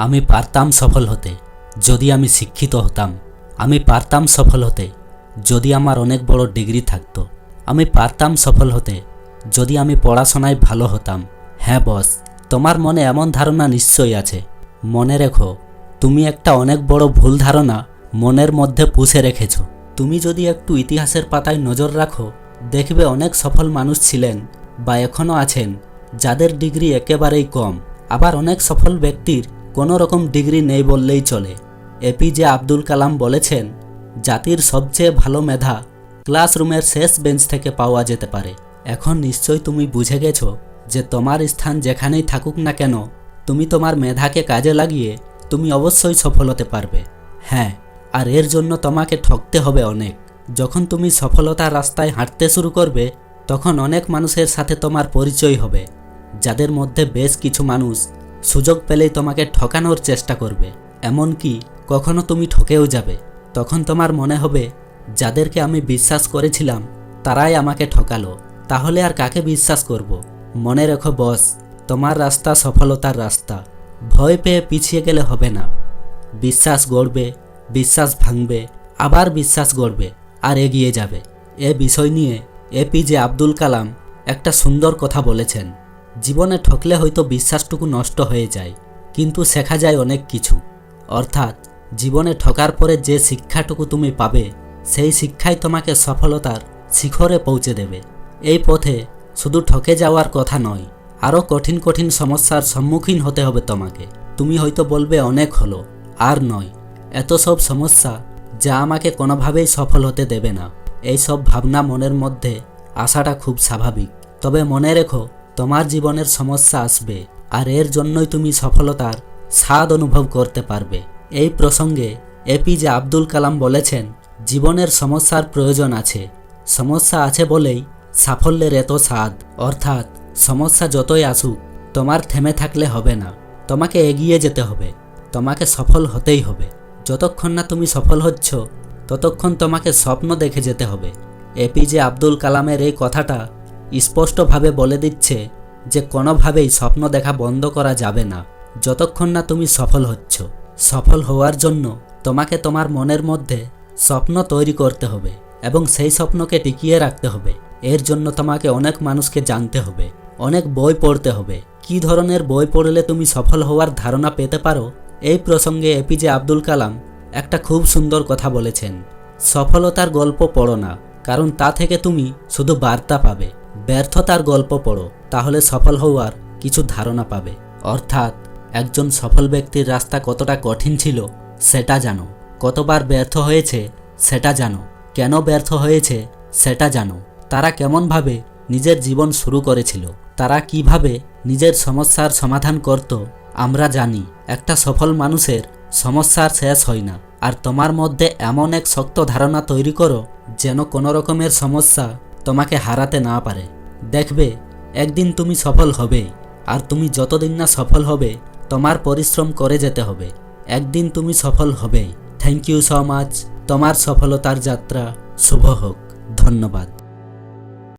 আমি পারতাম সফল হতে যদি আমি শিক্ষিত হতাম। আমি পারতাম সফল হতে যদি আমার অনেক বড় ডিগ্রি থাকতো। আমি পারতাম সফল হতে যদি আমি পড়াশোনায় ভালো হতাম। হ্যাঁ বস, তোমার মনে এমন ধারণা নিশ্চয়ই আছে। মনে রেখো, তুমি একটা অনেক বড় ভুল ধারণা মনের মধ্যে পুষে রেখেছ। তুমি যদি একটু ইতিহাসের পাতায় নজর রাখো, দেখবে অনেক সফল মানুষ ছিলেন বা এখনও আছেন যাদের ডিগ্রি একেবারেই কম। আবার অনেক সফল ব্যক্তির কোনো রকম ডিগ্রি নেই বললেই চলে। এপিজে আব্দুল কালাম বলেছেন, জাতির সবচেয়ে ভালো মেধা ক্লাসরুমের শেষ বেঞ্চ থেকে পাওয়া যেতে পারে। এখন নিশ্চয়ই তুমি বুঝে গেছো যে তোমার স্থান যেখানেই থাকুক না কেন, তুমি তোমার মেধাকে কাজে লাগিয়ে তুমি অবশ্যই সফল হতে পারবে। হ্যাঁ, আর এর জন্য তোমাকে ঠকতে হবে অনেক। যখন তুমি সফলতার রাস্তায় হাঁটতে শুরু করবে, তখন অনেক মানুষের সাথে তোমার পরিচয় হবে, যাদের মধ্যে বেশ কিছু মানুষ সুযোগ পেলেই তোমাকে ঠকানোর চেষ্টা করবে। এমনকি কখনো তুমি ঠকেও যাবে। তখন তোমার মনে হবে, যাদেরকে আমি বিশ্বাস করেছিলাম তারাই আমাকে ঠকালো, তাহলে আর কাকে বিশ্বাস করব? মনে রেখো বস, তোমার রাস্তা সফলতার রাস্তা। ভয় পেয়ে পিছিয়ে গেলে হবে না। বিশ্বাস গড়বে, বিশ্বাস ভাঙবে, আবার বিশ্বাস গড়বে আর এগিয়ে যাবে। এ বিষয় নিয়ে এপিজে আব্দুল কালাম একটা সুন্দর কথা বলেছেন। জীবনে ঠকলে হয়তো বিশ্বাসটুকু নষ্ট হয়ে যায়, কিন্তু শেখা যায় অনেক কিছু। অর্থাৎ জীবনে ঠকার পরে যে শিক্ষাটুকু তুমি পাবে, সেই শিক্ষাই তোমাকে সফলতার শিখরে পৌঁছে দেবে। এই পথে শুধু ঠকে যাওয়ার কথা নয়, আরও কঠিন কঠিন সমস্যার সম্মুখীন হতে হবে তোমাকে। তুমি হয়তো বলবে অনেক হলো, আর নয়। এত সব সমস্যা যা আমাকে কোনোভাবেই সফল হতে দেবে না, এই সব ভাবনা মনের মধ্যে আসাটা খুব স্বাভাবিক। তবে মনে রেখো, তোমার জীবনের সমস্যা আসবে, আর এর জন্যই তুমি সফলতার স্বাদ অনুভব করতে পারবে। এই প্রসঙ্গে এপিজে আব্দুল কালাম বলেছেন, জীবনের সমস্যার প্রয়োজন আছে। সমস্যা আছে বলেই সাফল্যের এত স্বাদ। অর্থাৎ সমস্যা যতই আসুক, তোমার থেমে থাকলে হবে না, তোমাকে এগিয়ে যেতে হবে, তোমাকে সফল হতেই হবে। যতক্ষণ না তুমি সফল হচ্ছ, ততক্ষণ তোমাকে স্বপ্ন দেখে যেতে হবে। এপিজে আব্দুল কালামের এই কথাটা স্পষ্টভাবে বলে দিচ্ছে যে কোনোভাবেই স্বপ্ন দেখা বন্ধ করা যাবে না, যতক্ষণ না তুমি সফল হচ্ছ। সফল হওয়ার জন্য তোমাকে তোমার মনের মধ্যে স্বপ্ন তৈরি করতে হবে এবং সেই স্বপ্নকে টিকিয়ে রাখতে হবে। এর জন্য তোমাকে অনেক মানুষকে জানতে হবে, অনেক বই পড়তে হবে। কী ধরনের বই পড়লে তুমি সফল হওয়ার ধারণা পেতে পারো, এই প্রসঙ্গে এপিজে আব্দুল কালাম একটা খুব সুন্দর কথা বলেছেন। সফলতার গল্প পড়ো না, কারণ তা থেকে তুমি শুধু বার্তা পাবে। ব্যর্থতার গল্প পড়ো, তাহলে সফল হওয়ার কিছু ধারণা পাবে। অর্থাৎ একজন সফল ব্যক্তির রাস্তা কতটা কঠিন ছিল সেটা জানো, কতবার ব্যর্থ হয়েছে সেটা জানো, কেন ব্যর্থ হয়েছে সেটা জানো, তারা কেমনভাবে নিজের জীবন শুরু করেছিল, তারা কিভাবে নিজের সমস্যার সমাধান করত। আমরা জানি একটা সফল মানুষের সমস্যার শেষ হয় না। আর তোমার মধ্যে এমন এক শক্ত ধারণা তৈরি করো যেন কোনো রকমের সমস্যা তোমাকে হারাতে না পারে। দেখবে একদিন তুমি সফল হবেই। আর তুমি যতদিন না সফল হবে, তোমার পরিশ্রম করে যেতে হবে। একদিন তুমি সফল হবেই। Thank you so much. তোমার সফলতার যাত্রা শুভ হোক। ধন্যবাদ।